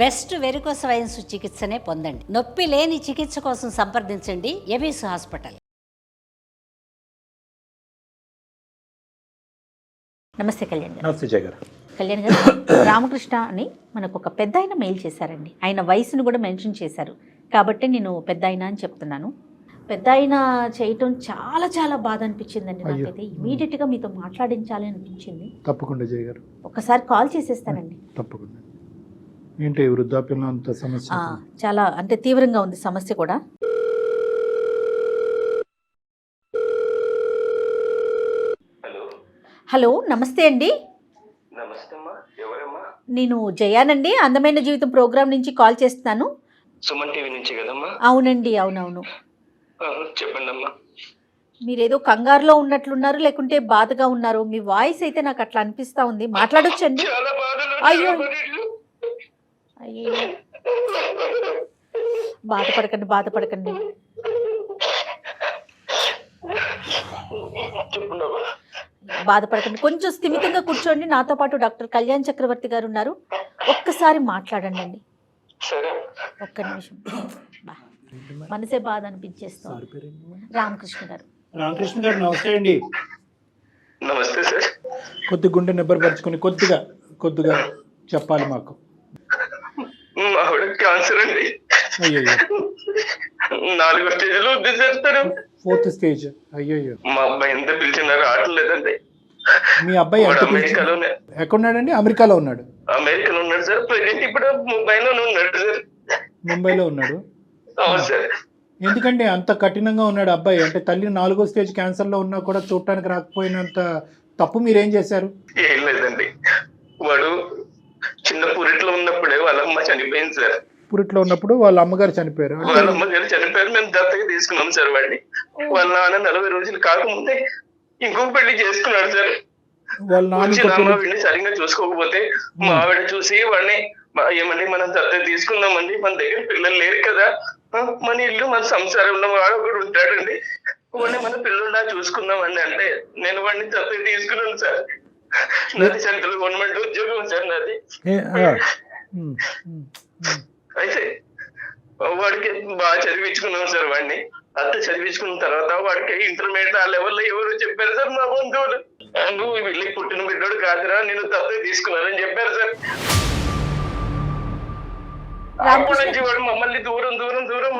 Best varicose veins చికిత్సనే పొందండి. నొప్పి లేని చికిత్స కోసం సంప్రదించండి ఎబిస్ హాస్పిటల్. నమస్తే కళ్యాణ్ గారు. నమస్తే జయ గారు. కళ్యాణ్ గారు, రామకృష్ణ అని మనకు ఒక పెద్ద ఆయన మెయిల్ చేశారండి. ఆయన వయసును కూడా మెన్షన్ చేశారు కాబట్టి నేను పెద్ద ఆయన అని చెప్తున్నాను. పెద్ద ఆయన చేయటం చాలా చాలా బాధ అనిపించిందండి నాకైతే. ఇమీడియట్గా మీతో మాట్లాడించాలి అనిపించింది. తప్పకుండా జయ గారు, ఒకసారి కాల్ చేసేస్తానండి. తప్పకుండా. ఏంటి వృద్ధాప్యంలో అంత సమస్య? చాలా అంటే తీవ్రంగా ఉంది సమస్య కూడా. హలో, నమస్తే అండి. నేను జయానండి, అందమైన జీవితం ప్రోగ్రామ్ నుంచి కాల్ చేస్తున్నాను. సుమన్ టీవీ నుంచి కదమ్మా? అవునండి, అవునవును. చెప్పండి అమ్మా. మీరేదో కంగారులో ఉన్నట్లున్నారు, లేకుంటే బాధగా ఉన్నారు. మీ వాయిస్ అయితే నాకు అట్లా అనిపిస్తా ఉంది. మాట్లాడొచ్చండి? అయ్యో అయ్యో, బాధపడకండి బాధపడకండి. బాధపడకండి, కొంచెం స్థిమితంగా కూర్చోండి. నాతో పాటు డాక్టర్ కళ్యాణ్ చక్రవర్తి గారు ఉన్నారు. ఒక్కసారి మాట్లాడండి అండి, ఒక్క నిమిషం. మనసే బాధ అనిపించేస్తుంది. రామకృష్ణ గారు. రామకృష్ణ గారు నమస్తే అండి. నమస్తే సార్. కొద్ది గుండె నిబ్బరపరుచుకొని కొద్దిగా చెప్పాలి మాకు. ఆవిడ క్యాన్సర్ అండి. అయ్యో, 4వ స్టేజ్లో ఉంది సార్. తను 4th స్టేజ్. అయ్యో, మా అబ్బాయి ఎంత పిలిచినా రావట్లేదండి. మీ అబ్బాయి అమెరికాలోనే. ఎక్కడున్నాడండి? అమెరికాలో ఉన్నాడు. అమెరికాలో ఉన్నాడు సార్. ప్రెజెంట్ ఇప్పుడు ముంబైలోనే ఉన్నాడు సార్. ముంబైలో ఉన్నాడు. అవును సార్. ఎందుకంటే అంత కఠినంగా ఉన్నాడు అబ్బాయి? అంటే తల్లి 4వ స్టేజ్ క్యాన్సర్లో ఉన్నా కూడా చూడటానికి రాకపోయినంత తప్పు మీరేం చేశారు? ఏం లేదండి, వాడు చిన్న పురిట్లో ఉన్నప్పుడే వాళ్ళ అమ్మ చనిపోయింది సార్. పురిట్లో ఉన్నప్పుడు వాళ్ళ అమ్మగారు చనిపోయారు. వాళ్ళ అమ్మగారు చనిపోయారు. మేము దత్తగా తీసుకున్నాం సార్ వాడిని. వాళ్ళ నాన్న 40 రోజులు కాకముందే ఇంకొక పెళ్లి చేసుకున్నాడు సార్. వాళ్ళ నాన్న వీడిని సరిగ్గా చూసుకోకపోతే మా ఆవిడ చూసి వాడిని ఏమండి మనం దత్తత తీసుకుందామండి, మన దగ్గర పిల్లలు లేరు కదా, మన ఇల్లు మన సంసారంలో వాడు ఒకడు ఉంటాడండి, వాడిని మన పిల్లల్లా చూసుకుందామండి అంటే నేను వాడిని దత్తత తీసుకున్నాను సార్. నాది సెంట్రల్ గవర్నమెంట్ ఉద్యోగం సార్ నాది. అయితే వాడికి బాగా చదివించుకున్నాం సార్ వాడిని. అంత చదివించుకున్న తర్వాత వాడికి ఇంటర్మీడియట్ ఆ లెవెల్లో ఎవరు చెప్పారు సార్, మా బంధువులు, నువ్వు వీళ్ళకి పుట్టిన బిడ్డోడు కాదురా, నేను దత్తత తీసుకున్నానని చెప్పారు సార్. వాడు మమ్మల్ని దూరం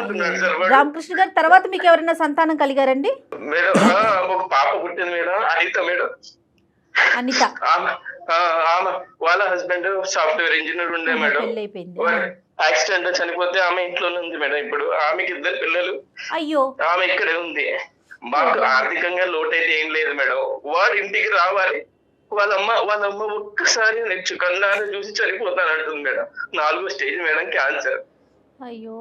ఉంటున్నాడు సార్. రామకృష్ణ గారు, తర్వాత మీకు ఎవరైనా సంతానం కలిగారండి? మేడం ఒక పాప పుట్టింది మేడం, అనిత మేడం. అనిత ఆమె వాళ్ళ హస్బెండ్ సాఫ్ట్వేర్ ఇంజనీర్ ఉండే మేడం. యాక్సిడెంట్ చనిపోతే ఆమె ఇంట్లోనే ఉంది మేడం. ఇప్పుడు ఆమెకి 2 పిల్లలు. అయ్యో, ఆమె ఇక్కడే ఉంది. మాకు ఆర్థికంగా లోటైతే ఏం లేదు మేడం. వాడు ఇంటికి రావాలి, వాళ్ళ అమ్మ ఒక్కసారి నెచ్చు కన్నాను చూసి చనిపోతానంటుంది మేడం. 4వ స్టేజ్ మేడం క్యాన్సర్. అయ్యో,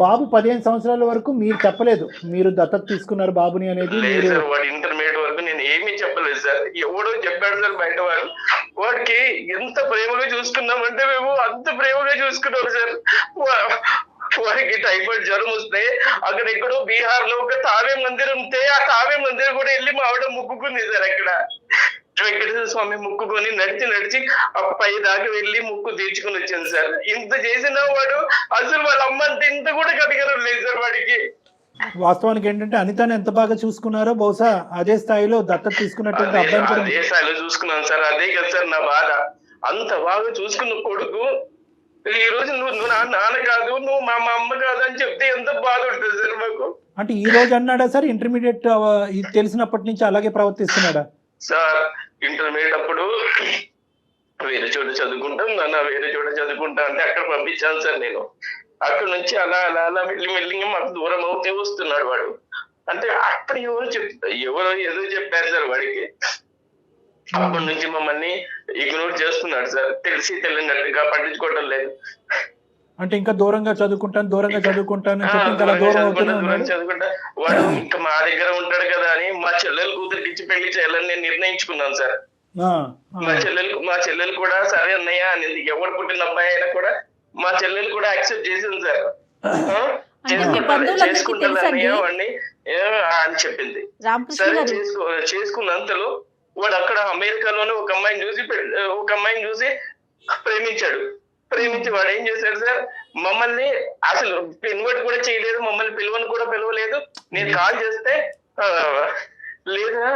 బాబు 15 సంవత్సరాల వరకు మీరు చెప్పలేదు మీరు దత్తత తీసుకున్నారు బాబుని అనేది? వాడు ఇంటర్మీడియట్ వరకు నేను ఏమీ చెప్పలేదు సార్. ఎవడో చెప్పాడు సార్ బయట వాడు. వాడికి ఎంత ప్రేమగా చూసుకున్నామంటే మేము అంత ప్రేమగా చూసుకున్నాం సార్. వాడికి టైఫాయిడ్ జ్వరం వస్తే అక్కడ ఎక్కడో బీహార్ లో ఒక తావే మందిరం ఉంటే ఆ తావే మందిరం కూడా వెళ్ళి మా ఆవిడ ముక్కుకుంది సార్. అక్కడ వెంకటేశ్వర స్వామి ముక్కుకొని నడిచి ఆ పై దాకా వెళ్ళి ముక్కు తీర్చుకుని వచ్చింది సార్. ఇంత చేసినా వాడు అసలు వాళ్ళ అమ్మ అంటే ఇంత కూడా కనికరం లేదు సార్ వాడికి. వాస్తవానికి ఏంటంటే అనితని ఎంత బాగా చూసుకున్నారో బహుశా అదే స్థాయిలో దత్తత తీసుకున్నటువంటి అబ్బాయిని కూడా అదే స్థాయిలో చూసుకున్నాను సార్. అదే కదా సార్ నా బాధ. అంత బాగా చూసుకున్న కొడుకు ఈ రోజు నువ్వు నాన్న కాదు, నువ్వు మా అమ్మ కాదు అని చెప్తే ఎంత బాధ ఉంటుంది సార్ మాకు. అంటే ఈ రోజు అన్నాడా సార్? ఇంటర్మీడియట్ తెలిసినప్పటి నుంచి అలాగే ప్రవర్తిస్తున్నాడా సార్? ఇంటర్మీడియట్ అప్పుడు వేరే చోట చదువుకుంటాం నాన్న, వేరే చోట చదువుకుంటా అంటే అక్కడ పంపించాను సార్ నేను. అక్కడ నుంచి అలా మెల్లిగా మాకు దూరం అవుతే వస్తున్నాడు వాడు. అంటే అప్పుడు ఎవరో ఏదో చెప్పారు సార్ వాడికి. అప్పటి నుంచి మమ్మల్ని ఇగ్నోర్ చేస్తున్నాడు సార్. తెలిసి తెలియనట్టుగా పట్టించుకోవడం లేదు. అంటే ఇంకా దూరంగా చదువుకుంటాను చదువుకుంటా వాడు ఇంకా మా దగ్గర ఉంటాడు కదా అని మా చెల్లెలు కూతురికి ఇచ్చి పెళ్లి చేయాలని నేను నిర్ణయించుకున్నాను సార్. మా చెల్లెలు కూడా సరే అన్నయ్య అనేది. ఎవరు పుట్టిన అబ్బాయి అయినా కూడా మా చెల్లెలు కూడా యాక్సెప్ట్ చేసింది సార్. చేసుకుంటాను అన్నయ్య వాడిని అని చెప్పింది. సరే చేసుకున్నంతలో వాడు అక్కడ అమెరికాలోనే ఒక అమ్మాయిని చూసి ప్రేమించాడు. ప్రేమించి వాడు ఏం చేశాడు సార్, మమ్మల్ని అసలు ఇన్వైట్ కూడా చేయలేదు, మమ్మల్ని పిలవని కూడా పిలవలేదు. నేను కాల్ చేస్తే లేదా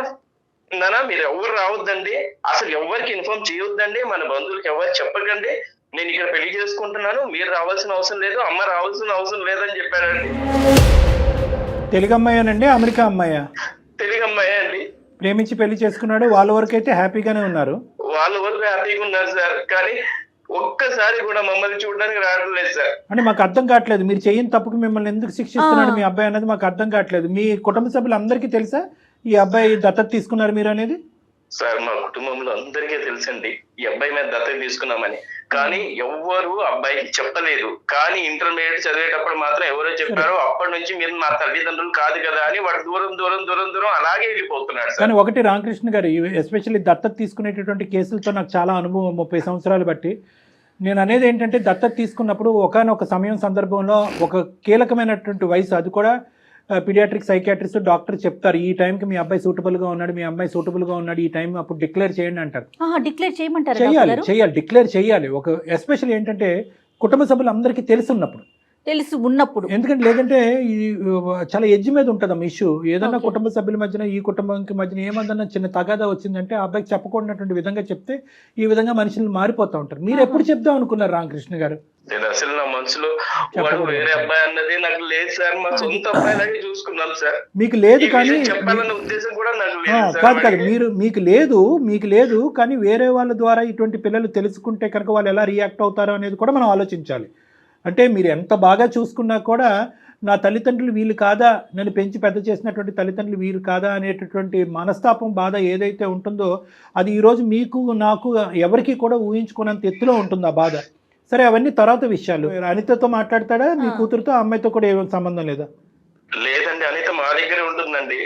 నానా మీరు ఎవరు రావద్దండి, అసలు ఎవరికి ఇన్ఫార్మ్ చేయొద్దండి, మన బంధువులకి ఎవరు చెప్పకండి, నేను ఇక్కడ పెళ్లి చేసుకుంటున్నాను, మీరు రావాల్సిన అవసరం లేదు, అమ్మ రావాల్సిన అవసరం లేదని చెప్పాడండి. తెలుగు అమ్మాయేనండి, అమెరికా అమ్మాయా? తెలుగు అమ్మాయి అండి. ప్రేమించి పెళ్లి చేసుకున్నాడు, వాళ్ళ వరకు అయితే హ్యాపీగానే ఉన్నారు. వాళ్ళ వరకు హ్యాపీగా ఉన్నారు సార్, కానీ ఒక్కసారి కూడా మమ్మల్ని చూడడానికి రావడం లేదు సార్. అంటే మాకు అర్థం కావట్లేదు, మీరు చేయని తప్పుకు మిమ్మల్ని ఎందుకు శిక్షిస్తున్నాడు మీ అబ్బాయి అనేది మాకు అర్థం కావట్లేదు. మీ కుటుంబ సభ్యులు అందరికీ తెలుసా ఈ అబ్బాయి దత్తత తీసుకున్నారు మీరు అనేది? సార్ మా కుటుంబంలో అందరికీ తెలుసండి ఈ అబ్బాయి మీద దత్తత తీసుకున్నామని, కానీ ఎవ్వరు అబ్బాయికి చెప్పలేదు. కానీ ఇంటర్మీడియట్ చదివేటప్పుడు మాత్రం ఎవరో చెప్పారు, అప్పటి నుంచి మీరు మా తల్లిదండ్రులు కాదు కదా అని వాడు దూరం దూరం దూరం దూరం అలాగే వెళ్ళిపోతున్నాడు. కానీ ఒకటి రామకృష్ణ గారు, ఎస్పెషల్లీ దత్తత తీసుకునేటటువంటి కేసులతో నాకు చాలా అనుభవం 30 సంవత్సరాలు బట్టి. నేను అనేది ఏంటంటే దత్తత తీసుకున్నప్పుడు ఒకానొక సమయం సందర్భంలో ఒక కీలకమైనటువంటి వయసు, అది కూడా పీడియాట్రిక్ సైకియాట్రిస్ట్ డాక్టర్ చెప్తారు, ఈ టైంకి మీ అబ్బాయి సూటబుల్గా ఉన్నాడు, మీ అమ్మాయి సూటబుల్గా ఉన్నాడు, ఈ టైం అప్పుడు డిక్లేర్ చేయండి అంటారు. డిక్లేర్ చేయమంటారు? చేయాలి, డిక్లేర్ చేయాలి. ఒక ఎస్పెషల్లీ ఏంటంటే కుటుంబ సభ్యులు అందరికీ తెలిసి ఉన్నప్పుడు, ఎందుకంటే లేదంటే ఇది చాలా ఎడ్జ్ మీద ఉంటుందమ్మా ఇష్యూ. ఏదన్నా కుటుంబ సభ్యుల మధ్యన, ఈ కుటుంబానికి మధ్యన ఏమన్నా చిన్న తగాదా వచ్చిందంటే ఆ అబ్బాయికి చెప్పకూడనటువంటి విధంగా చెప్తే ఈ విధంగా మనుషులు మారిపోతూ ఉంటారు. మీరు ఎప్పుడు చెప్దాం అనుకున్నారు రామకృష్ణ గారు? నేను అసలు నా మనసులో వాడు వేరే అబ్బాయి అన్నది నాకు లేదు సార్, మా సొంత అబ్బాయిలాగే చూసుకున్నాం సార్. మీకు లేదు కానీ చెప్పాలన్న ఉద్దేశం కూడా నాకు లేదు. కాదు మీకు లేదు కానీ వేరే వాళ్ళ ద్వారా ఇటువంటి పిల్లలు తెలుసుకుంటే కనుక వాళ్ళు ఎలా రియాక్ట్ అవుతారో అనేది కూడా మనం ఆలోచించాలి. అంటే మీరు ఎంత బాగా చూసుకున్నా కూడా నా తల్లిదండ్రులు వీళ్ళు కాదా, నన్ను పెంచి పెద్ద చేసినటువంటి తల్లిదండ్రులు వీళ్ళు కాదా అనేటటువంటి మనస్తాపం, బాధ ఏదైతే ఉంటుందో అది ఈరోజు మీకు నాకు ఎవరికి కూడా ఊహించుకున్నంత ఎత్తులో ఉంటుంది ఆ బాధ. సరే, అవన్నీ తర్వాత విషయాలు. అనితతో మాట్లాడతాడా మీ కూతురుతో? అమ్మాయితో కూడా ఏమైనా సంబంధం లేదా? లేదండి, అనిత మా దగ్గరే ఉంటుందండి.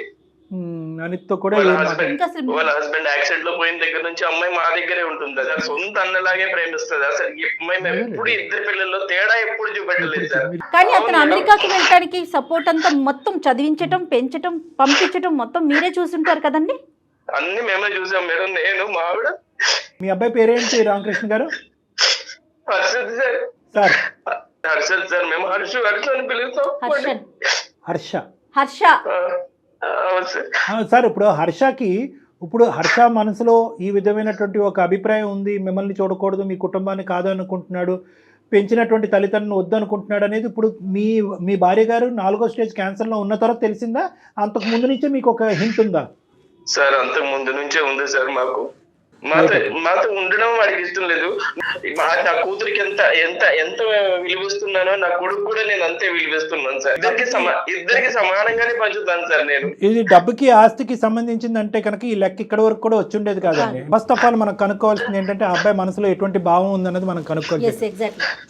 అనితతో కూడా వాళ్ళ హస్బెండ్ యాక్సిడెంట్ లో పోయిన దగ్గర నుంచి అమ్మాయి మా దగ్గరే ఉంటుంది. అసలు సొంత అన్నలాగే ప్రేమిస్తుంది. అసలు అమ్మాయి ఎప్పుడు ఇద్దరు పిల్లల్లో తేడా ఎప్పుడు చూపెట్టలేదు సార్. కానీ అతను అమెరికాకి వెళ్ళడానికి సపోర్ట్ అంతా మొత్తం చదివించటం, పెంచటం, పంపించటం మొత్తం మీరే చూసుంటారు కదండి? అన్ని మేమే చూసాం మేడం, నేను మా ఆవిడ. మీ అబ్బాయి పేరేంటి రామకృష్ణ గారు? Harshad sir. Sir Harshad sir, మేము హర్ష అని పిలుస్తాం. హర్ష సార్, ఇప్పుడు హర్ష మనసులో ఈ విధమైనటువంటి ఒక అభిప్రాయం ఉంది, మిమ్మల్ని చూడకూడదు, మీ కుటుంబాన్ని కాదనుకుంటున్నాడు, పెంచినటువంటి తల్లిదండ్రులను వద్దనుకుంటున్నాడు అనేది ఇప్పుడు మీ భార్య గారు 4వ స్టేజ్ క్యాన్సర్లో ఉన్న తర్వాత తెలిసిందా? అంతకు ముందు నుంచే మీకు ఒక హింట్ ఉందా? సార్ అంతకు ముందు నుంచే ఉంది సార్. మాతో ఉండడం వాడికి ఇష్టం లేదు. నా కూతురికి ఎంత విలువిస్తున్నానో నా కొడుకు కూడా నేను అంతే విలువిస్తున్నాను సార్. ఇద్దరికి సమానంగానే పంచుతాను సార్ నేను. ఇది డబ్బుకి ఆస్తికి సంబంధించింది అంటే కనుక ఈ లెక్క ఇక్కడ వరకు కూడా వచ్చి ఉండేది కాదండి. ఫస్ట్ ఆఫ్ ఆల్ మనం కనుక్కోవాల్సింది ఏంటంటే ఆ అబ్బాయి మనసులో ఎటువంటి భావం ఉందన్నది మనం కనుక్కోవాలి.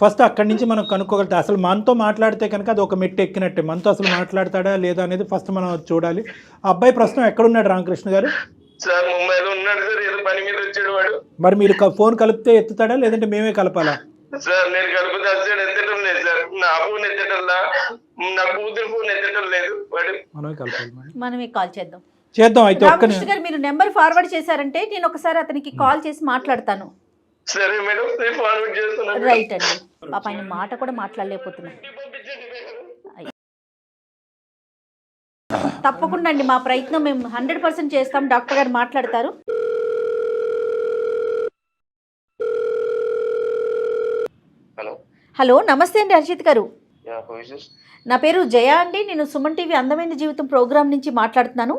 ఫస్ట్ అక్కడి నుంచి మనం కనుక్కోగలితే అసలు మనతో మాట్లాడితే కనుక అది ఒక మెట్టు ఎక్కినట్టే. మనతో అసలు మాట్లాడతాడా లేదా అనేది ఫస్ట్ మనం చూడాలి. ఆ అబ్బాయి ప్రస్తుతం ఎక్కడున్నాడు రామకృష్ణ గారు? సార్ ముంబైలో ఉన్నాడు సార్, ఏదో పని మీద వచ్చాడు వాడు. మరి మీరు ఫోన్ కలిపితే ఎత్తుతాడా లేదంటే మేమే కలపాలా? సార్ నేను కలిపితే అసలు ఎత్తడం లేదు సార్. నా ఫోన్ ఎత్తటంలా, నా కూతురు ఫోన్ ఎత్తడం లేదు. వాడు మనమే కలపాలి. మనమే కాల్ చేద్దాం. అయితే రామకృష్ణ గారు మీరు నెంబర్ ఫార్వర్డ్ చేశారంటే నేను ఒకసారి అతనికి కాల్ చేసి మాట్లాడతాను. సరే మేడం, నేను ఫార్వర్డ్ చేస్తున్నాను. రైట్ అండి. పాప ఆయన మాట కూడా మాట్లాడలేకపోతున్నాను. తప్పకుండా అండి, మా ప్రయత్నం మేము 100% చేస్తాం. డాక్టర్ గారు మాట్లాడతారు. హలో, నమస్తే అండి హర్షిత్ గారు. నా పేరు జయ అండి. నేను సుమన్ టీవీ అందమైన జీవితం ప్రోగ్రామ్ నుంచి మాట్లాడుతున్నాను.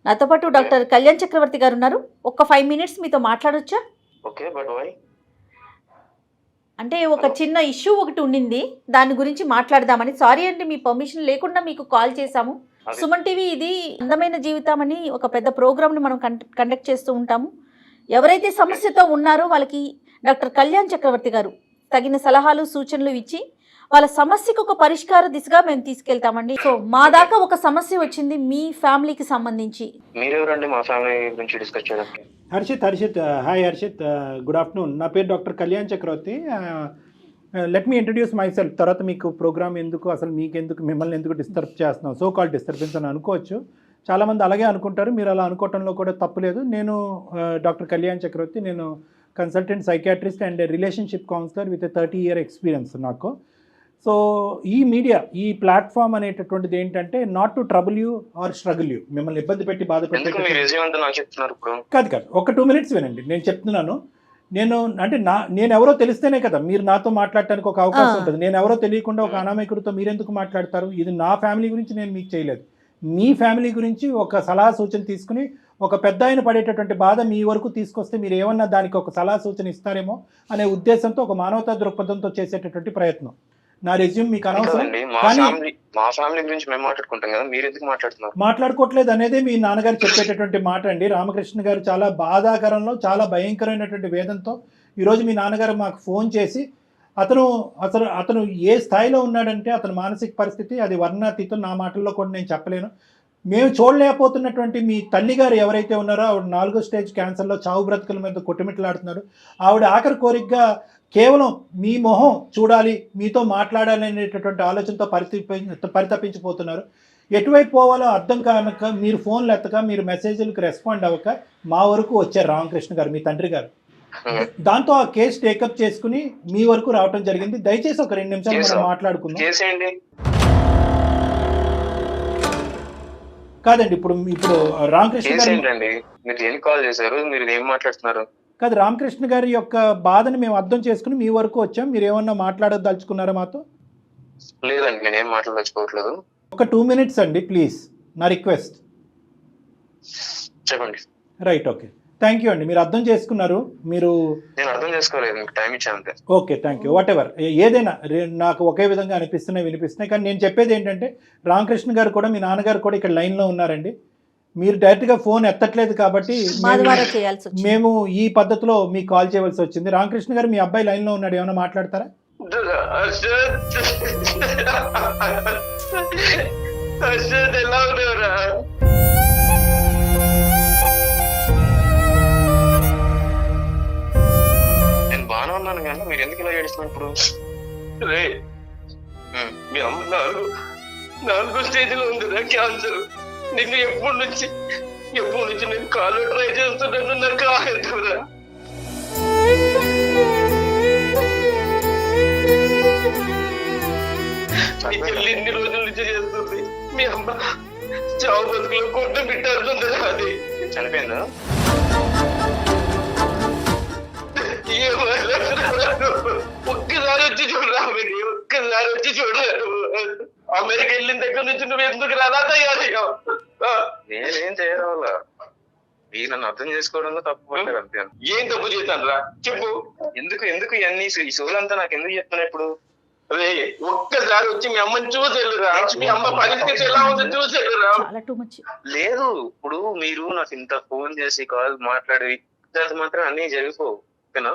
నాతో పాటు డాక్టర్ కళ్యాణ్ చక్రవర్తి గారు ఉన్నారు. ఒక 5 minutes మీతో మాట్లాడొచ్చా? అంటే ఒక చిన్న ఇష్యూ ఒకటి ఉండింది, దాని గురించి మాట్లాడదామని. సారీ అండి, మీ పర్మిషన్ లేకుండా మీకు కాల్ చేశాము. సుమన్ టీవీ ఇది అందమైన జీవితం అని ఒక పెద్ద ప్రోగ్రామ్ని మనం కండక్ట్ చేస్తూ ఉంటాము. ఎవరైతే సమస్యతో ఉన్నారో వాళ్ళకి డాక్టర్ కళ్యాణ్ చక్రవర్తి గారు తగిన సలహాలు సూచనలు ఇచ్చి వాళ్ళ సమస్యకు ఒక పరిష్కార దిశగా మేము తీసుకెళ్తామండి. సో మా దాకా ఒక సమస్య వచ్చింది మీ ఫ్యామిలీకి సంబంధించి. మీరెవరండి మా ఫ్యామిలీ గురించి డిస్కస్ చేయడానికి? Harshit, hi Harshit, good afternoon. నా పేరు doctor Kalyan Chakravarthy. Let me introduce myself. తర్వాత మీకు ప్రోగ్రామ్ ఎందుకు, అసలు మీకెందుకు, మిమ్మల్ని ఎందుకు డిస్టర్బ్ చేస్తున్నాం, సో కాల్ డిస్టర్బెన్స్ అని అనుకోవచ్చు. చాలామంది అలాగే అనుకుంటారు, మీరు అలా అనుకోవటంలో కూడా తప్పు లేదు. నేను డాక్టర్ కళ్యాణ్ చక్రవర్తి. నేను consultant psychiatrist and relationship counsellor with 30-year experience నాకు. సో ఈ మీడియా, ఈ ప్లాట్ఫామ్ అనేటటువంటిది ఏంటంటే not to trouble you or struggle you, మిమ్మల్ని ఇబ్బంది పెట్టి బాధ ఎందుకు మీరు నిజం అంతా నాకు చెప్తున్నారు ఇప్పుడు? కాదు ఒక 2 minutes వినండి, నేను చెప్తున్నాను. నేను ఎవరో తెలిస్తేనే కదా మీరు నాతో మాట్లాడటానికి ఒక అవకాశం ఉంటుంది. నేను ఎవరో తెలియకుండా ఒక అనామకుడితో మీరెందుకు మాట్లాడతారు? ఇది నా ఫ్యామిలీ గురించి నేను మీకు చేయలేదు, మీ ఫ్యామిలీ గురించి ఒక సలహా సూచన తీసుకుని ఒక పెద్ద ఆయన పడేటటువంటి బాధ మీ వరకు తీసుకొస్తే మీరు ఏమన్నా దానికి ఒక సలహా సూచన ఇస్తారేమో అనే ఉద్దేశంతో, ఒక మానవతా దృక్పథంతో చేసేటటువంటి ప్రయత్నం. నా రెజ్యూమ్ మీకు అనవసరం, కానీ మా ఫ్యామిలీ గురించి మేము మాట్లాడుకుంటాం కదా, మీరు ఎందుకు మాట్లాడుతున్నారు? మాట్లాడుకోవట్లేదు అనేది మీ నాన్నగారు చెప్పేటటువంటి మాట అండి. రామకృష్ణ గారు చాలా బాధాకరంలో, చాలా భయంకరమైనటువంటి వేదంతో ఈరోజు మీ నాన్నగారు మాకు ఫోన్ చేసి అతను ఏ స్థాయిలో ఉన్నాడంటే అతని మానసిక పరిస్థితి అది వర్ణాతీతం, నా మాటల్లో కూడా నేను చెప్పలేను. మేము చూడలేకపోతున్నటువంటి మీ తల్లిగారు ఎవరైతే ఉన్నారో ఆవిడ 4వ స్టేజ్ క్యాన్సర్లో చావు బ్రతుకుల మీద కొట్టుమిట్లాడుతున్నారు. ఆవిడ ఆఖరి కోరికగా కేవలం మీ మొహం చూడాలి, మీతో మాట్లాడాలి అనేటటువంటి ఆలోచనతో పరితపించిపోతున్నారు. ఎటువైపు పోవాలో అర్థం కానక మీరు ఫోన్లు ఎత్తక, మీరు మెసేజ్లకు రెస్పాండ్ అవ్వక మా వరకు వచ్చారు రామకృష్ణ గారు, మీ తండ్రి గారు. దాంతో ఆ కేసు టేకప్ చేసుకుని మీ వరకు రావటం జరిగింది. దయచేసి ఒక 2 నిమిషాలు మనం మాట్లాడుకుందాం. కాదండి, ఇప్పుడు రామకృష్ణ గారు కాల్ చేశారు, మీరు ఏం మాట్లాడుతున్నారు? కాదు, రామకృష్ణ గారి యొక్క బాధని మేము అర్థం చేసుకుని మీ వరకు వచ్చాం. మీరు ఏమన్నా మాట్లాడదలుచుకున్నారా మాతో? లేదండి, నేనేం మాట్లాడదలుచుకోవట్లేదు. ఒక 2 minutes అండి ప్లీజ్, నా రిక్వెస్ట్. చెప్పండి. రైట్, ఓకే, థ్యాంక్ యూ అండి. మీరు అర్థం చేసుకున్నారు. నేను అర్థం చేసుకోలేదు, మీకు టైం ఇచ్చాను అంతే. Okay, thank you. What ever, ఏదైనా నాకు ఒకే విధంగా వినిపిస్తున్నాయి. కానీ నేను చెప్పేది ఏంటంటే రామకృష్ణ గారు కూడా, మీ నాన్నగారు కూడా ఇక్కడ లైన్లో ఉన్నారండి. మీరు డైరెక్ట్గా ఫోన్ ఎత్తట్లేదు కాబట్టి మేము ఈ పద్ధతిలో మీకు కాల్ చేయవలసి వచ్చింది. రామకృష్ణ గారు, మీ అబ్బాయి లైన్లో ఉన్నాడు, ఏమైనా మాట్లాడతారా? నేను బాగానే ఉన్నాను కానీ మీరు ఎందుకు ఇలా ఏడుస్తున్నారు ఇప్పుడు? మీ అమ్మ 4వ స్టేజ్లో ఉందిరా క్యాన్సర్. నిన్ను ఎప్పటి నుంచి నేను కాలు ట్రై చేస్తున్నాను, నాకు కాదురా. మీ చెల్లి ఇన్ని రోజుల నుంచి చేస్తుంది. మీ అమ్మ చావు బతుకులో కొట్టు బిట్టారుందా? అది చనిపోయిందా? ఒక్కసారి వచ్చి చూడరా, ఒక్కసారి వచ్చి చూడరాడు. అమెరికా వెళ్ళిన దగ్గర నుంచి నువ్వు ఎందుకు అలా తయారయ్యావు? నేనేం చేయడం, ఈ నన్ను అర్థం చేసుకోవడంలో తప్పు పడ్డారు అంతే. ఏం తప్పు చేశాను రా చెప్పు. ఎందుకు ఇవన్నీ ఈ సోలంతా నాకు ఎందుకు చెప్తున్నా ఇప్పుడు? అదే ఒక్కసారి వచ్చి మీ అమ్మని చూసేళ్ళురా, మీ అమ్మ పరిస్థితి ఎలా ఉందో చూసేళ్ళురా. లేదు, ఇప్పుడు మీరు నాకు ఇంత ఫోన్ చేసి కాల్ మాట్లాడి మాత్రం అన్ని జరిగిపో, ఓకేనా?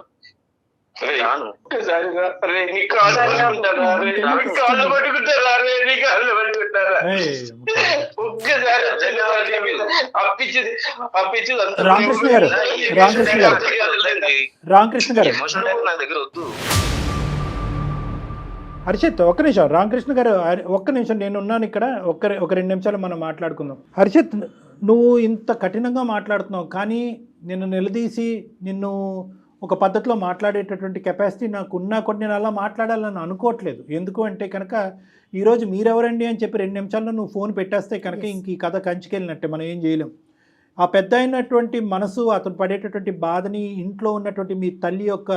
రామకృష్ణ గారు, హర్షిత్ ఒక్క నిమిషం. రామకృష్ణ గారు ఒక్క నిమిషం, నేను ఉన్నాను ఇక్కడ. ఒక 2 నిమిషాలు మనం మాట్లాడుకుందాం. హర్షిత్, నువ్వు ఇంత కఠినంగా మాట్లాడుతున్నావు, కానీ నిన్ను నిలదీసి నిన్ను ఒక పద్ధతిలో మాట్లాడేటటువంటి కెపాసిటీ నాకు ఉన్నా కూడా నేను అలా మాట్లాడాలని అనుకోవట్లేదు. ఎందుకు అంటే కనుక ఈరోజు మీరెవరండి అని చెప్పి 2 నిమిషాల్లో నువ్వు ఫోన్ పెట్టేస్తే కనుక ఇంక ఈ కథ కంచుకెళ్ళినట్టే, మనం ఏం చేయలేం. ఆ పెద్ద అయినటువంటి మనసు, అతను పడేటటువంటి బాధని, ఇంట్లో ఉన్నటువంటి మీ తల్లి యొక్క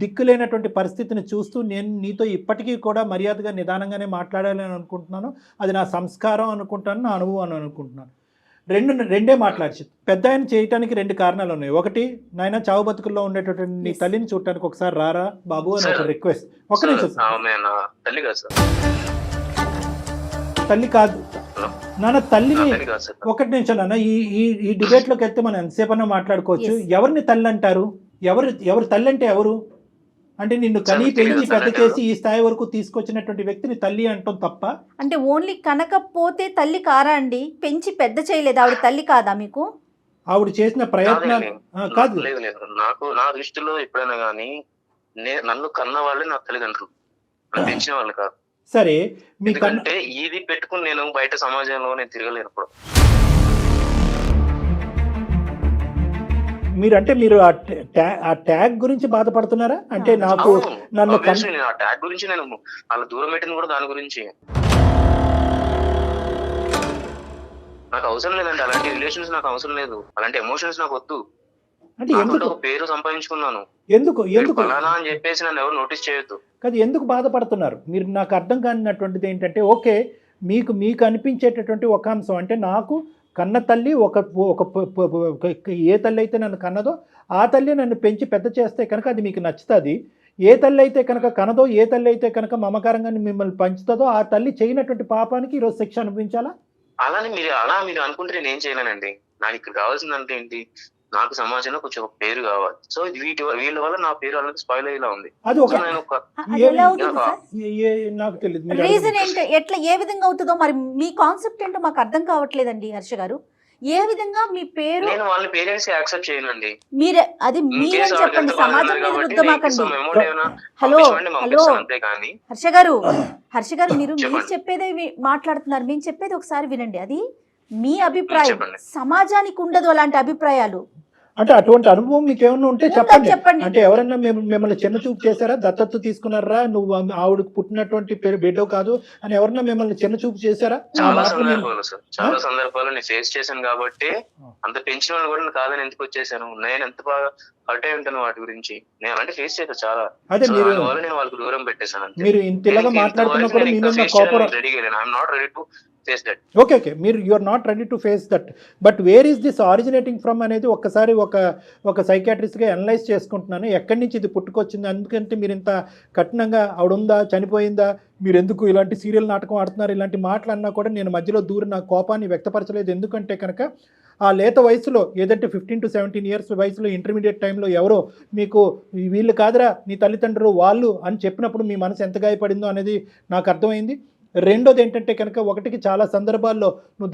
దిక్కులేనటువంటి పరిస్థితిని చూస్తూ నేను నీతో ఇప్పటికీ కూడా మర్యాదగా నిదానంగానే మాట్లాడాలని అనుకుంటున్నాను. అది నా సంస్కారం అనుకుంటాను, నా అనుభవం అనుకుంటున్నాను. రెండే మాట్లాడి పెద్ద ఆయన చేయటానికి 2 కారణాలు ఉన్నాయి. ఒకటి, నాయన చావు బతుకుల్లో ఉండేటటువంటి నీ తల్లిని చూడటానికి ఒకసారి రారా బాబు అని ఒక రిక్వెస్ట్. ఒక నిమిషం, తల్లి కాదు నాన్న, తల్లిని. 1 నిమిషం నాన్న, ఈ డిబేట్లోకి వెళ్తే మనం ఎంతసేపన్నా మాట్లాడుకోవచ్చు. ఎవరిని తల్లి అంటారు? ఎవరు తల్లి అంటే ఎవరు? అంటే నిన్ను కనీ పెంచి పెద్ద చేసి ఈ స్థాయి వరకు తీసుకొచ్చినటువంటి వ్యక్తిని తల్లి అంటాం తప్ప. అంటే ఓన్లీ కనకపోతే తల్లి కారా అండి? పెంచి పెద్ద చేయలేదు, ఆవిడ తల్లి కాదా మీకు? ఆవిడ చేసిన ప్రయత్నాలు కాదు. నాకు నా దృష్టిలో ఎప్పుడైనా కానీ నన్ను కన్న వాళ్ళే నా తల్లిదండ్రులు, పెంచిన వాళ్ళు కాదు. సరే, మీకంటే ఇది పెట్టుకుని నేను బయట సమాజంలో నేను తిరగలేను. మీరు అంటే మీరు ఆ ట్యాగ్ గురించి బాధపడుతున్నారా? అంటే నాకు నన్ను నేను ఆ ట్యాగ్ గురించి నేను అలా దూరం పెట్టింది కూడా దాని గురించి. నాకు అవసరం లేదండి అలాంటి రిలేషన్స్, నాకు అవసరం లేదు అలాంటి ఎమోషన్స్, నాకు వద్దు. అంటే ఎందుకు ఒక పేరు సంపాదించుకున్నాను, ఎందుకు ఫలానా అని చెప్పేసి నన్ను ఎవరు నోటీస్ చేయొద్దు. కాదు, ఎందుకు బాధపడుతున్నారు మీరు? నాకు అర్థం కానినటువంటిది ఏంటంటే, ఓకే మీకు అనిపించేటటువంటి ఒక అంశం అంటే, నాకు కన్న తల్లి ఏ తల్లి అయితే నన్ను కన్నదో ఆ తల్లి నన్ను పెంచి పెద్ద చేస్తే కనుక అది మీకు నచ్చుతుంది. ఏ తల్లి అయితే కనుక కనదో, ఏ తల్లి అయితే కనుక మమకారంగా మిమ్మల్ని పంచుతుందో ఆ తల్లి చేయనటువంటి పాపానికి ఈరోజు శిక్ష అనిపించాలా? అలా మీరు అనుకుంటే నేను ఏం చేయలేనండి. నాకు ఇక్కడ కావాల్సిందంటే ఏంటి, నాకు సమాజంలో కొంచెం ఒక పేరు కావాలి. సో వీళ్ళ వల్ల నా పేరు అనేది స్పాయిల్ అయ్యేలా ఉంది. అది ఒక నాకు తెలియదు రీజన్ ఏంటి, ఎట్లా ఏ విధంగా అవుతుందో మరి మీ కాన్సెప్ట్ ఏంటో మాకు అర్థం కావట్లేదండి హర్ష గారు. ఏ విధంగా మీ పేరు, నేను వాళ్ళ పేరెంట్స్ యాక్సెప్ట్ చేయనండి. మీరే అది మీరే చెప్పండి, సమాజం మీద రుద్దమాకండి. హలో హర్ష గారు మీరు చెప్పేదే మాట్లాడుతున్నారు, మేము చెప్పేది ఒకసారి వినండి. అది మీ అభిప్రాయం, సమాజానికి ఉండదు అలాంటి అభిప్రాయాలు. అంటే అటువంటి అనుభవం మీకు ఏమన్నా ఉంటే చెప్పండి. అంటే ఎవరన్నా మిమ్మల్ని చిన్న చూపు చేశారా? దత్తత తీసుకున్నారా? నువ్వు ఆవిడకు పుట్టినటువంటి బిడ్డో కాదు అని ఎవరన్నా మిమ్మల్ని చిన్న చూపు చేశారా? చాలా సందర్భాలు నేను ఫేస్ చేశాను కాబట్టి అంత పెంచిన వాళ్ళు కూడా కాదని ఎందుకు వచ్చేసాను. నేను ఎంత బాగా హర్ట్ అయి ఉంటాను వాటి గురించి. నేను అలాంటి ఫేస్ చేశాను చాలా. అదే నేను వాళ్ళకి దూరం పెట్టేశాను. మీరు ఇంతలాగా మాట్లాడుతున్నప్పుడు I'm not ready to face that. Okay, మీరు you are not ready to face that. But where is this originating from అనేది ఒక్కసారి ఒక సైకాట్రిస్ట్గా అనలైజ్ చేసుకుంటున్నాను. ఎక్కడి నుంచి ఇది పుట్టుకొచ్చింది? అందుకంటే మీరు ఇంత కఠినంగా ఆవిడుందా, చనిపోయిందా, మీరు ఎందుకు ఇలాంటి సీరియల్ నాటకం ఆడుతున్నారు, ఇలాంటి మాటలు అన్నా కూడా నేను మధ్యలో దూరి నా కోపాన్ని వ్యక్తపరచలేదు. ఎందుకంటే కనుక ఆ లేత వయసులో, ఏదంటే 15 to 17 years వయసులో, ఇంటర్మీడియట్ టైంలో ఎవరో మీకు వీళ్ళు కాదురా నీ తల్లిదండ్రులు వాళ్ళు అని చెప్పినప్పుడు మీ మనసు ఎంత గాయపడిందో అనేది నాకు అర్థమైంది. రెండోది ఏంటంటే కనుక, ఒకటికి చాలా సందర్భాల్లో నువ్వు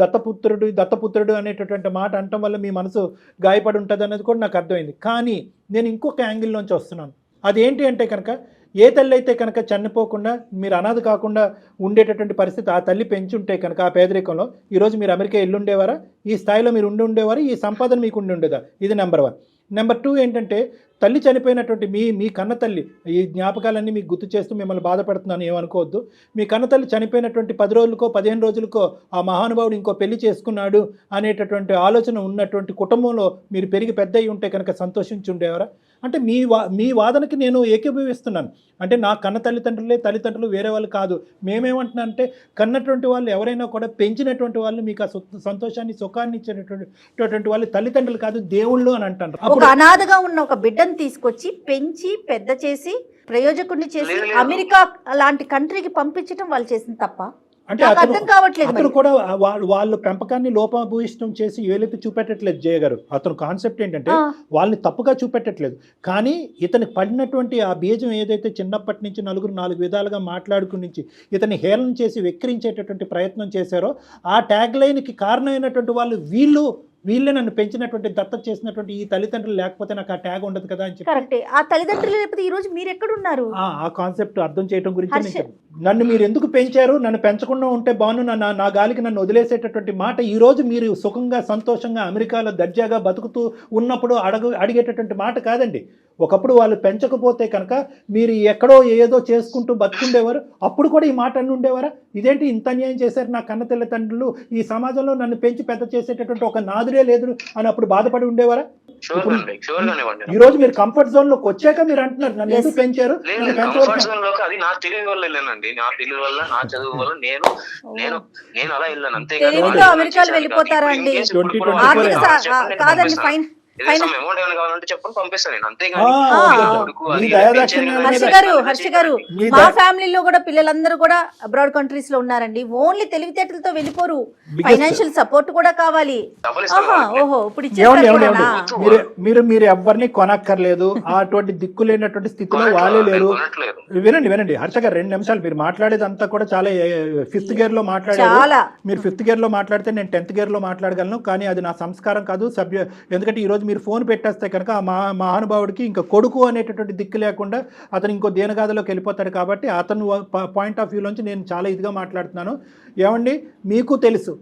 దత్తపుత్రుడు అనేటటువంటి మాట అనటం వల్ల మీ మనసు గాయపడి ఉంటుంది అనేది కూడా నాకు అర్థమైంది. కానీ నేను ఇంకొక యాంగిల్లోంచి వస్తున్నాను. అదేంటి అంటే కనుక, ఏ తల్లి అయితే కనుక చనిపోకుండా మీరు అనాథ కాకుండా ఉండేటటువంటి పరిస్థితి ఆ తల్లి పెంచుంటే కనుక ఆ పేదరికంలో ఈరోజు మీరు అమెరికా వెళ్ళుండేవారా? ఈ స్థాయిలో మీరు ఉండేవారా? ఈ సంపాదన మీకు ఉండేదా? ఇది నెంబర్ 1. నెంబర్ 2 ఏంటంటే, తల్లి చనిపోయినటువంటి మీ కన్న తల్లి, ఈ జ్ఞాపకాలన్నీ మీకు గుర్తు చేస్తూ మిమ్మల్ని బాధపడుతున్నాను ఏమనుకోవద్దు. మీ కన్న తల్లి చనిపోయినటువంటి 10 రోజులకో 15 రోజులకో ఆ మహానుభావుడు ఇంకో పెళ్లి చేసుకున్నాడు అనేటటువంటి ఆలోచన ఉన్నటువంటి కుటుంబంలో మీరు పెరిగి పెద్ద అయి ఉంటే కనుక సంతోషించి ఉండేవారా? అంటే మీ వాదనకి నేను ఏకీభవిస్తున్నాను. అంటే నా కన్న తల్లిదండ్రులు వేరే వాళ్ళు కాదు. మేమేమంటున్నా అంటే, కన్నటువంటి వాళ్ళు ఎవరైనా కూడా పెంచినటువంటి వాళ్ళు మీకు ఆ సంతోషాన్ని సుఖాన్ని ఇచ్చేటటువంటి వాళ్ళు తల్లిదండ్రులు కాదు, దేవుళ్ళు అని అంటారు. ఒక అనాథగా ఉన్న ఒక బిడ్డను తీసుకొచ్చి పెంచి పెద్ద చేసి ప్రయోజకుడిని చేసి అమెరికా లాంటి కంట్రీకి పంపించడం వాళ్ళు చేసిన తప్ప అంటే అర్థం కావట్లేదు. అతను కూడా వాళ్ళు పెంపకాన్ని లోపభూయిష్టం చేసి ఏలైతే చూపెట్టట్లేదు జయ గారు. అతను కాన్సెప్ట్ ఏంటంటే వాళ్ళని తప్పుగా చూపెట్టట్లేదు, కానీ ఇతనికి పడినటువంటి ఆ బీజం ఏదైతే చిన్నప్పటి నుంచి నలుగురు 4 విధాలుగా మాట్లాడుకుని నుంచి ఇతన్ని హేళన చేసి వెక్కిరించేటటువంటి ప్రయత్నం చేశారో, ఆ ట్యాగ్ లైన్కి కారణమైనటువంటి వాళ్ళు వీళ్ళే నన్ను పెంచినటువంటి దత్తత చేసినటువంటి ఈ తల్లిదండ్రులు లేకపోతే నాకు ఆ ట్యాగ్ ఉండదు కదా అని చెప్పి. ఆ తల్లిదండ్రులు లేకపోతే ఈ రోజు మీరు ఎక్కడున్నారు? ఆ కాన్సెప్ట్ అర్థం చేయడం గురించి నన్ను మీరు ఎందుకు పెంచారు, నన్ను పెంచకుండా ఉంటే బాను, నా గాలికి నన్ను వదిలేసేటటువంటి మాట ఈ రోజు మీరు సుఖంగా సంతోషంగా అమెరికాలో దర్జాగా బతుకుతూ ఉన్నప్పుడు అడిగేటటువంటి మాట కాదండి. ఒకప్పుడు వాళ్ళు పెంచకపోతే కనుక మీరు ఎక్కడో ఏదో చేసుకుంటూ బతుకుండేవారు. అప్పుడు కూడా ఈ మాట అన్ని ఉండేవారా? ఇదేంటి ఇంత అన్యాయం చేశారు నా కన్న తల్లిదండ్రులు, ఈ సమాజంలో నన్ను పెంచి పెద్ద చేసేటటువంటి ఒక నాదురే లేదు అని అప్పుడు బాధపడి ఉండేవారా? ఈ రోజు మీరు కంఫర్ట్ జోన్ లోకి వచ్చాక మీరు అంటున్నారు నన్ను ఎందుకు పెంచారు. అమెరికాలో వెళ్ళిపోతారా అండి? కాదండి, ఫైన్ హర్ష గారు మా ఫ్యామిలీలో కూడా పిల్లలందరూ కూడా అబ్రాడ్ కంట్రీస్ లో ఉన్నారండి. ఓన్లీ తెలివితేటలతో వెళ్ళిపోరు, ఫైనాన్షియల్ సపోర్ట్ కూడా కావాలి. ఓహో, ఇప్పుడు మీరు ఎవరిని కొనక్కర్లేదు, అటువంటి దిక్కు లేనటువంటి స్థితిలో వాళ్ళే లేరు. వినండి హర్ష గారు, 2 నిమిషాలు. మీరు మాట్లాడేదంతా కూడా చాలా 5th గేర్ లో మాట్లాడారు. మీరు 5th గేర్ లో మాట్లాడితే నేను 10th గేర్ లో మాట్లాడగలను, కానీ అది నా సంస్కారం కాదు. ఎందుకంటే ఈరోజు మీరు ఫోన్ పెట్టేస్తే కనుక ఆ మహానుభావుడికి ఇంకా కొడుకు అనేటటువంటి దిక్కు లేకుండా అతను ఇంకో దేనగాథలోకి వెళ్ళిపోతాడు. కాబట్టి అతను పాయింట్ ఆఫ్ వ్యూలోంచి నేను చాలా ఇదిగా మాట్లాడుతున్నాను. ఏమండి, మీకు తెలుసు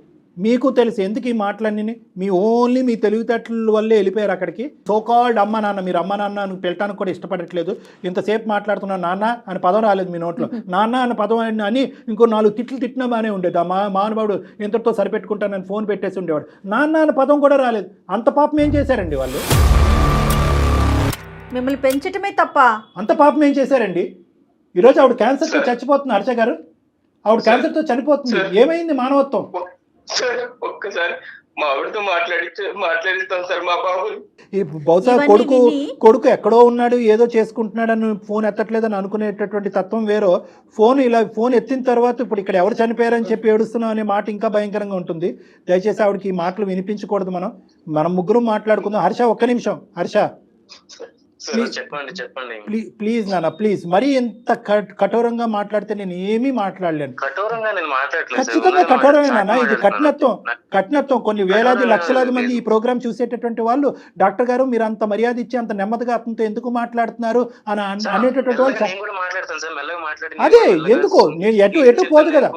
మీకు తెలుసు ఎందుకు ఈ మాటలన్నీ మీ ఓన్లీ మీ తెలివితేటల వల్లే వెళ్ళిపోయారు అక్కడికి. సోకాల్డ్ అమ్మ నాన్న, మీరు అమ్మ నాన్న అని పిలటానికి కూడా ఇష్టపడట్లేదు. ఇంతసేపు మాట్లాడుతున్నా నాన్న అని పదం రాలేదు మీ నోట్లో. నాన్న అనే పదం అని ఇంకో 4 తిట్లు తిట్టినా బాగానే ఉండేది. ఆ మానవుడు ఇంతటితో సరిపెట్టుకుంటానని ఫోన్ పెట్టేసి ఉండేవాడు. నాన్న అనే పదం కూడా రాలేదు. అంత పాపం ఏం చేశారండి వాళ్ళు? మిమ్మల్ని పెంచటమే తప్ప అంత పాపం ఏం చేశారండి? ఈరోజు ఆవిడ క్యాన్సర్తో చచ్చిపోతుంది. హర్ష గారు, ఆవిడ క్యాన్సర్తో చనిపోతుంది. ఏమైంది మానవత్వం? సార్ ఒక్కసారి మా ఆవిడతో మాట్లాడిస్తాం సార్ మా బాబుని. ఈ బహుశా కొడుకు ఎక్కడో ఉన్నాడు, ఏదో చేసుకుంటున్నాడని ఫోన్ ఎత్తట్లేదని అనుకునేటటువంటి తత్వం వేరో, ఫోన్ ఎత్తిన తర్వాత ఇప్పుడు ఇక్కడ ఎవరు చనిపోయారని చెప్పి ఏడుస్తున్నాం అనే మాట ఇంకా భయంకరంగా ఉంటుంది. దయచేసి ఆవిడకి ఈ మాటలు వినిపించకూడదు. మనం ముగ్గురు మాట్లాడుకుందాం. హర్ష ఒక్క నిమిషం. హర్ష చెప్పండి ప్లీజ్ నాన్న, ప్లీజ్. మరీ ఎంత కఠోరంగా మాట్లాడితే నేను ఏమీ మాట్లాడలేను. ఖచ్చితంగా కఠోరమే నాన్న. ఇది కఠినత్వం. కొన్ని వేలాది లక్షలాది మంది ఈ ప్రోగ్రామ్ చూసేటటువంటి వాళ్ళు, డాక్టర్ గారు మీరు అంత మర్యాద ఇచ్చి అంత నెమ్మదిగా అతనితో ఎందుకు మాట్లాడుతున్నారు అని అనేటటువంటి వాళ్ళు. అదే ఎందుకు నేను ఎటు పోదు కదా.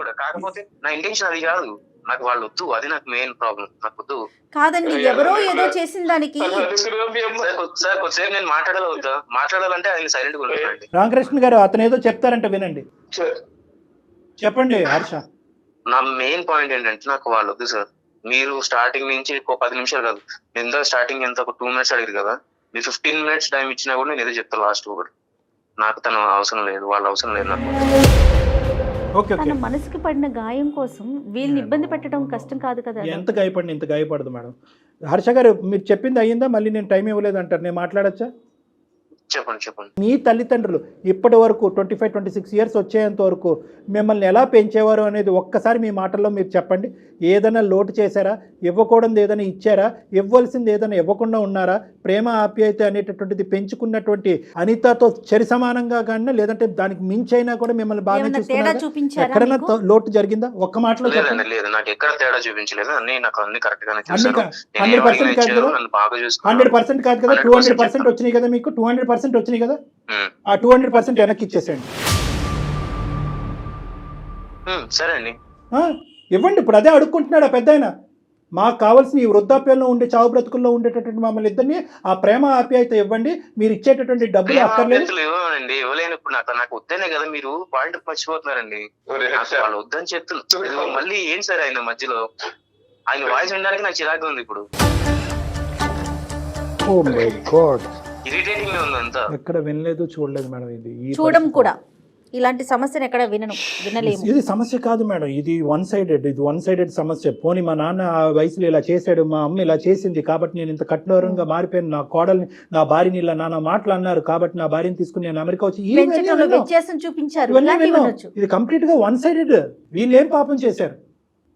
నాకు వాళ్ళు వద్దు, అది నాకు మెయిన్ ప్రాబ్లం. నాకు వద్దు కాదండి, ఎవరో ఏదో చేసిన దానికి. సార్ కొద్దిసేపు నేను మాట్లాడాలంటే ఆయన సైలెంట్ గా ఉంటానండి. రామకృష్ణ గారు అతను ఏదో చెప్తారంట, వినండి. చెప్పండి హర్ష. నా మెయిన్ పాయింట్ ఏంటంటే నాకు వాళ్ళు వద్దు సార్. మీరు స్టార్టింగ్ నుంచి 10 నిమిషాలు కాదు, ఎంత స్టార్టింగ్ ఎంత ఒక 2 minutes అడిగారు కదా, మీరు 15 minutes టైం ఇచ్చినా కూడా నేను ఏదో చెప్తాను లాస్ట్ ఒకటి. నాకు తన అవసరం లేదు, వాళ్ళ అవసరం లేదు నాకు. తన మనసుకి పడిన గాయం కోసం వీళ్ళని ఇబ్బంది పెట్టడం కష్టం కాదు కదా. ఎంత గాయపడిన ఇంత గాయపడదు మేడం. హర్ష గారు మీరు చెప్పింది అయ్యిందా? మళ్ళీ నేను టైం ఇవ్వలేదు అంటారు, నేను మాట్లాడచ్చా? చెప్పండి. మీ తల్లిదండ్రులు ఇప్పటి వరకు 25-26 ఇయర్స్ వచ్చేంత వరకు మిమ్మల్ని ఎలా పెంచేవారు అనేది ఒక్కసారి మీ మాటల్లో మీరు చెప్పండి. ఏదైనా లోటు చేశారా? ఇవ్వకూడదు ఏదైనా ఇచ్చారా? ఇవ్వాల్సింది ఏదైనా ఇవ్వకుండా ఉన్నారా? ప్రేమ ఆప్యాయత అనేటటువంటిది పెంచుకున్నటువంటి అనితతో చరి సమానంగా కానీ లేదంటే దానికి మించైనా కూడా మిమ్మల్ని బాగా చూసుకున్నారా? ఎక్కడైనా లోటు జరిగిందా? ఒక్క మాటలో చెప్పండి. నాకు ఎక్కడ తేడా చూపించలేదు. అన్ని నాకు అన్ని కరెక్ట్ గానే 100% కాదు కదా, 100% కాదు కదా, 200% వచ్చినాయి కదా మీకు. 200% వచ్చినాయి కదా, ఆ 200% వెనక్కి ఇచ్చేసేయండి. సరే అండి, ఇవ్వండి. ఇప్పుడు అదే అడుక్కుంటున్నాడు ఆ పెద్ద ఆయన. మాకు కావాల్సిన ఈ వృద్ధాప్యంలో ఉండే చావు బ్రతుకుల్లో ఉండేటటువంటి మమ్మల్ని ఇద్దరిని ఆ ప్రేమ ఆప్యాయత ఇవ్వండి. మీరు ఇచ్చేటటువంటి డబ్బులు అక్కర్లేదు. ఇవ్వనండి, ఇవ్వలేను. ఇప్పుడు నాకు వద్దనే కదా మీరు పాయింట్ మర్చిపోతున్నారండి. వాళ్ళు వద్దని చెప్తున్నారు. మళ్ళీ ఏం సార్ ఆయన మధ్యలో ఆయన వాయిస్ వినడానికి నాకు చిరాకు ఉంది ఇప్పుడు. ఇరిటేటింగ్ ఉంది అంతా. ఎక్కడ వినలేదు, చూడలేదు మేడం. ఇది చూడడం కూడా ఇలాంటి సమస్యను ఎక్కడ వినలేము. ఇది సమస్య కాదు మేడం, ఇది వన్ సైడెడ్ సమస్య. పోనీ మా నాన్న ఆ వయసులో ఇలా చేశాడు, మా అమ్మ ఇలా చేసింది కాబట్టి నేను ఇంత కఠోరంగా మారిపోయాను, నా కోడల్ని నా భార్యని ఇలా నాన్న మాటలు అన్నారు కాబట్టి నా భార్యని తీసుకుని నేను అమెరికా వచ్చి చూపించారు. ఇది కంప్లీట్ గా వన్ సైడెడ్. వీళ్ళు ఏం పాపం చేశారు?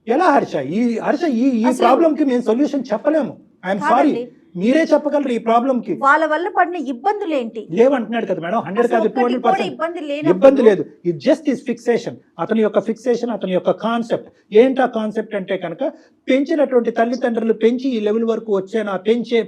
ఎలా హర్ష ఈ ప్రాబ్లం కి మేము సొల్యూషన్ చెప్పలేము. ఐఎమ్ సారీ, మీరే చెప్పగలరు ఈ ప్రాబ్లం కి. వాళ్ళ వల్ల పడిన ఇబ్బందులు ఏంటి లేవంటున్నాడు కదా మేడం. 100 కాదు 200% ఇబ్బంది లేదు. ఇది జస్ట్ ఈజ్ ఫిక్సేషన్. అతని యొక్క ఫిక్సేషన్, అతని యొక్క కాన్సెప్ట్. ఏంటా కాన్సెప్ట్ అంటే కనుక పెంచినటువంటి తల్లిదండ్రులు పెంచి ఈ లెవెల్ వరకు వచ్చేనా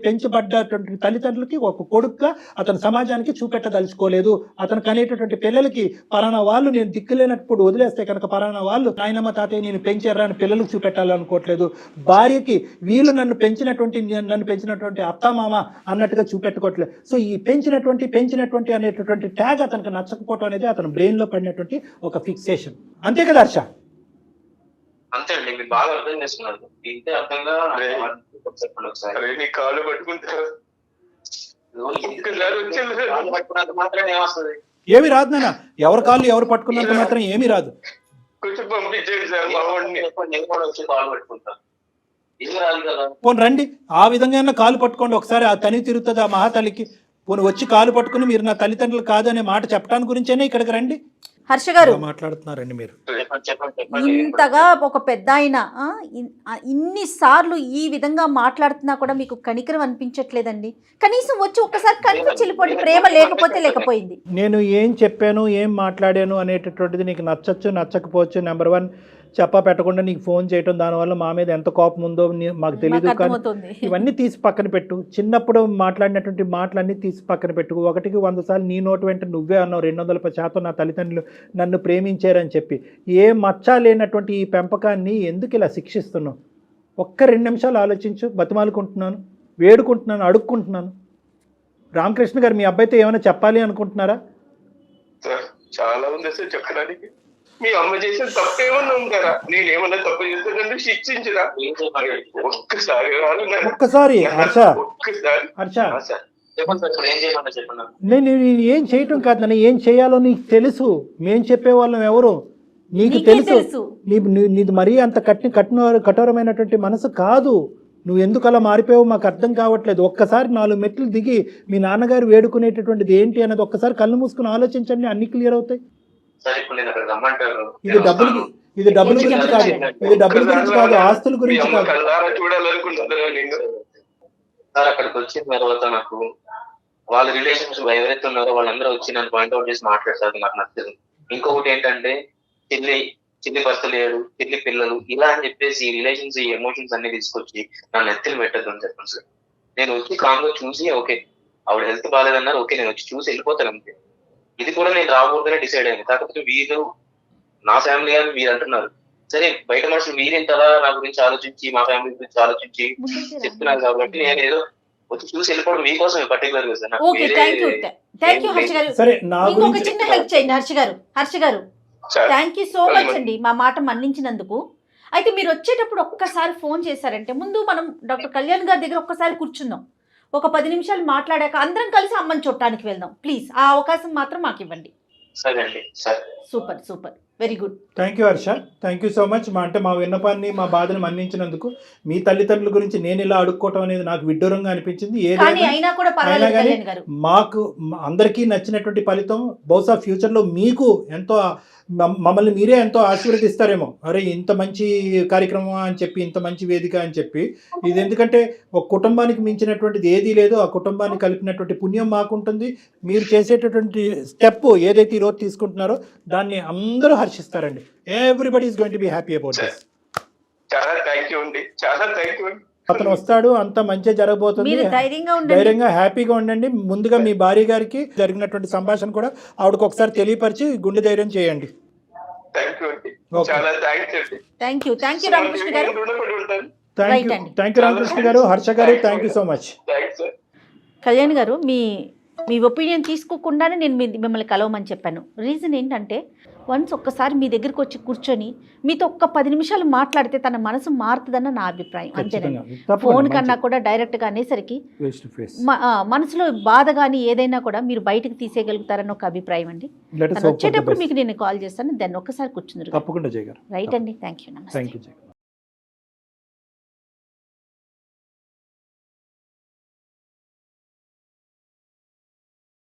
పెంచబడ్డటువంటి తల్లిదండ్రులకి ఒక కొడుకుగా అతను సమాజానికి చూపెట్టదలుచుకోలేదు. అతనికి అనేటటువంటి పిల్లలకి పలానా వాళ్ళు నేను దిక్కులేనప్పుడు వదిలేస్తే కనుక పలానా వాళ్ళు నాయనమ్మ తాతయ్య నేను పెంచారా అని పిల్లలకు చూపెట్టాలనుకోవట్లేదు. భార్యకి వీళ్ళు నన్ను పెంచినటువంటి అత్తమామ అన్నట్టుగా చూపెట్టుకోవట్లేదు. సో ఈ పెంచినటువంటి అనేటటువంటి ట్యాగ్ అతనికి నచ్చకపోవడం అనేది అతని బ్రెయిన్ లో పడినటువంటి ఒక ఫిక్సేషన్. అంతే కదా హర్ష? అంతే అండి, మీరు బాగా అర్థం చేసుకున్నారు. ఇంతే అర్థంగా కాళ్ళు పట్టుకుంటారు మాత్రం ఏమొస్తుంది? ఏమి రాదు నాన్న. ఎవరి కాళ్ళు ఎవరు పట్టుకున్నంత మాత్రం ఏమీ రాదు. కొంచెం పంపించండి సార్ మా వాడిని. నేను కూడా వచ్చి కాళ్ళు పట్టుకుంటాను. పోనీ రండి, ఆ విధంగా కాలు పట్టుకోండి ఒకసారి. ఆ తని తిరుగుతుంది ఆ మహాతల్లికి. పోనీ వచ్చి కాలు పట్టుకుని మీరు నా తల్లిదండ్రులు కాదు అనే మాట చెప్పడానికి గురించేనే ఇక్కడికి రండి. హర్ష గారు మాట్లాడుతున్నారండి మీరు. ఇంతగా ఒక పెద్ద ఆయన ఇన్ని సార్లు ఈ విధంగా మాట్లాడుతున్నా కూడా మీకు కనికరం అనిపించట్లేదండి? కనీసం వచ్చి ఒకసారి కనిపి చెల్లిపోండి. ప్రేమ లేకపోయింది. నేను ఏం చెప్పాను, ఏం మాట్లాడాను అనేటటువంటిది నీకు నచ్చచ్చు నచ్చకపోవచ్చు. నెంబర్ 1 చెప్పా పెట్టకుండా నీకు ఫోన్ చేయటం, దానివల్ల మా మీద ఎంత కోపం ఉందో మాకు తెలియదు. కానీ ఇవన్నీ తీసి పక్కన పెట్టు. చిన్నప్పుడు మాట్లాడినటువంటి మాటలన్నీ తీసి పక్కన పెట్టు. 1కి 100 సార్లు నీ నోటు వెంట నువ్వే అన్నావు 200% నా తల్లిదండ్రులు నన్ను ప్రేమించారని చెప్పి. ఏ మచ్చ లేనటువంటి ఈ పెంపకాన్ని ఎందుకు ఇలా శిక్షిస్తున్నావు? ఒక్క 2 నిమిషాలు ఆలోచించు. బతిమాలుకుంటున్నాను, వేడుకుంటున్నాను, అడుక్కుంటున్నాను. రామకృష్ణ గారు, మీ అబ్బాయితో ఏమైనా చెప్పాలి అనుకుంటున్నారా? సార్ చాలా ఉంది సార్ చెప్పడానికి. మీ అమ్మ చేసిన తప్పు ఏమన్నా ఉంటారా? నేను ఏమన్నా తప్పు చేస్తానంటే శిక్షించరా? ఒక్కసారి రాదు నాన్న. ఒక్కసారి హర్ష, ఒక్కసారి హర్ష, సార్ చెప్పండి సార్, ఇప్పుడు ఏం చేయమన్నా చెప్పండి. నేను ఏం చేయటం కాదు నాన్న, ఏం చేయాలో నీకు తెలుసు. మేం చెప్పేవాళ్ళం ఎవరు నీకు నీకే తెలుసు. తెలుసు. నీది మరీ అంత కఠోరమైనటువంటి మనసు కాదు. నువ్వు ఎందుకు అలా మారిపోయావో మాకు అర్థం కావట్లేదు. ఒక్కసారి 4 మెట్లు దిగి మీ నాన్నగారు వేడుకునేటటువంటిది ఏంటి అన్నది ఒక్కసారి కళ్ళు మూసుకుని ఆలోచించండి, అన్ని క్లియర్ అవుతాయి. సార్ ఇప్పుడు నేను అక్కడ రమ్మంటారు. ఇది డబ్బుల గురించి కాదు, ఇది డబ్బుల గురించి కాదు, ఆస్తుల మీ గురించి అమ్మ కాదు. కళ్ళారా చూడాలనుకుంటున్నారా నేను? సార్ అక్కడికి వచ్చిన తర్వాత నాకు వాళ్ళ రిలేషన్స్ ఎవరైతే ఉన్నారో వాళ్ళందరూ వచ్చి నన్ను పాయింట్అవుట్ చేసి మాట్లాడతారు, నాకు నచ్చదు. ఇంకొకటి ఏంటంటే చిల్లి భర్త లేడు, చిల్లి పిల్లలు, ఇలా అని చెప్పేసి ఈ రిలేషన్స్, ఈ ఎమోషన్స్ అన్ని తీసుకొచ్చి నన్ను ఎత్తులు పెట్టద్దు అని చెప్పండి సార్. నేను వచ్చి కామ్గా చూసి ఓకే ఆవిడ హెల్త్ బాగాలేదన్నారు, ఓకే నేను వచ్చి చూసి వెళ్ళిపోతాను అంతే. ఇది కూడా నేను రాకూడదనే డిసైడ్ అయింది. కాకపోతే వీరు నా ఫ్యామిలీ అని మీరు అంటున్నారు, సరే బయట మనుషులు మీరేంతలా నా గురించి ఆలోచించి మా ఫ్యామిలీ గురించి ఆలోచించి చెప్తున్నారు కాబట్టి నేను ఏదో వచ్చి చూసి వెళ్ళిపోవడం మీకోసం పర్టికులర్ గా సార్. నాకు ఓకే, థ్యాంక్ యూ హర్ష గారు. సరే, నా ఇంకొక గురించి చిన్న హెల్ప్ చేయండి హర్ష గారు. థ్యాంక్ యూ సో మచ్ అండి మా మాట మన్నించినందుకు. అయితే మీరు వచ్చేటప్పుడు ఒక్కసారి ఫోన్ చేశారంటే ముందు మనం డాక్టర్ కళ్యాణ్ గారి దగ్గర ఒక్కసారి కూర్చుందాం, ఒక 10 నిమిషాలు మాట్లాడాక అందరం కలిసి అమ్మని చూడటానికి వెళ్దాం. ప్లీజ్ ఆ అవకాశం మాత్రం మాకు ఇవ్వండి. సరే అండి, సరే. Super very good. Thank you Harsha, thank you so much. మా విన్నపాన్ని, మా బాధను మన్నించినందుకు. మీ తల్లిదండ్రుల గురించి నేను ఇలా అడుక్కోవటం అనేది నాకు విడ్డూరంగా అనిపించింది. కానీ అయినా కూడా పర్వాలేదు కళ్యాణ్ గారు. మాకు అందరికీ నచ్చినటువంటి ఫలితం బహుశా ఫ్యూచర్లో మీకు ఎంతో మమ్మల్ని మీరే ఎంతో ఆశీర్వదిస్తారేమో. అరే ఇంత మంచి కార్యక్రమం అని చెప్పి, ఇంత మంచి వేదిక అని చెప్పి. ఇది ఎందుకంటే ఒక కుటుంబానికి మించినటువంటిది ఏదీ లేదు. ఆ కుటుంబాన్ని కలిపినటువంటి పుణ్యం మాకుంటుంది. మీరు చేసేటటువంటి స్టెప్ ఏదైతే ఈరోజు తీసుకుంటున్నారో దాన్ని అందరూ హర్షిస్తారండి. Everybody is going to be happy about this. చాలా థ్యాంక్ యూ అండి, చాలా థ్యాంక్ యూ అండి. అతను వస్తాడు, అంత మంచిగా జరగబోతుంది. మీరు ధైర్యంగా హ్యాపీగా ఉండండి. ముందుగా మీ భార్య గారికి జరిగినటువంటి సంభాషణ కూడా ఆవిడకు ఒకసారి తెలియపరిచి గుండె ధైర్యం చేయండి. థ్యాంక్ యూ అండి, చాలా థ్యాంక్స్ అండి. థ్యాంక్ యూ రామకృష్ణ గారు. రుణపడి ఉంటాను. థ్యాంక్ యూ రామకృష్ణ గారు. హర్ష గారు, thank you so much. Thanks sir. Kalyan గారు, మీ ఒపీనియన్ తీసుకోకుండానే నేను మిమ్మల్ని కలవమని చెప్పాను. రీజన్ ఏంటంటే వన్స్ ఒక్కసారి మీ దగ్గరికి వచ్చి కూర్చొని మీతో ఒక్క 10 నిమిషాలు మాట్లాడితే తన మనసు మారుతుందన్న నా అభిప్రాయం. అంతేనండి. ఫోన్ కన్నా కూడా డైరెక్ట్గా అనేసరికి మనసులో బాధ కానీ ఏదైనా కూడా మీరు బయటకు తీసేయగలుగుతారని ఒక అభిప్రాయం అండి. తను వచ్చేటప్పుడు మీకు నేను కాల్ చేస్తాను, దాన్ని ఒక్కసారి కూర్చుందరు. తప్పకుండా చేయగలరు. రైట్ అండి, థ్యాంక్ యూ. నమస్తే. Thank you.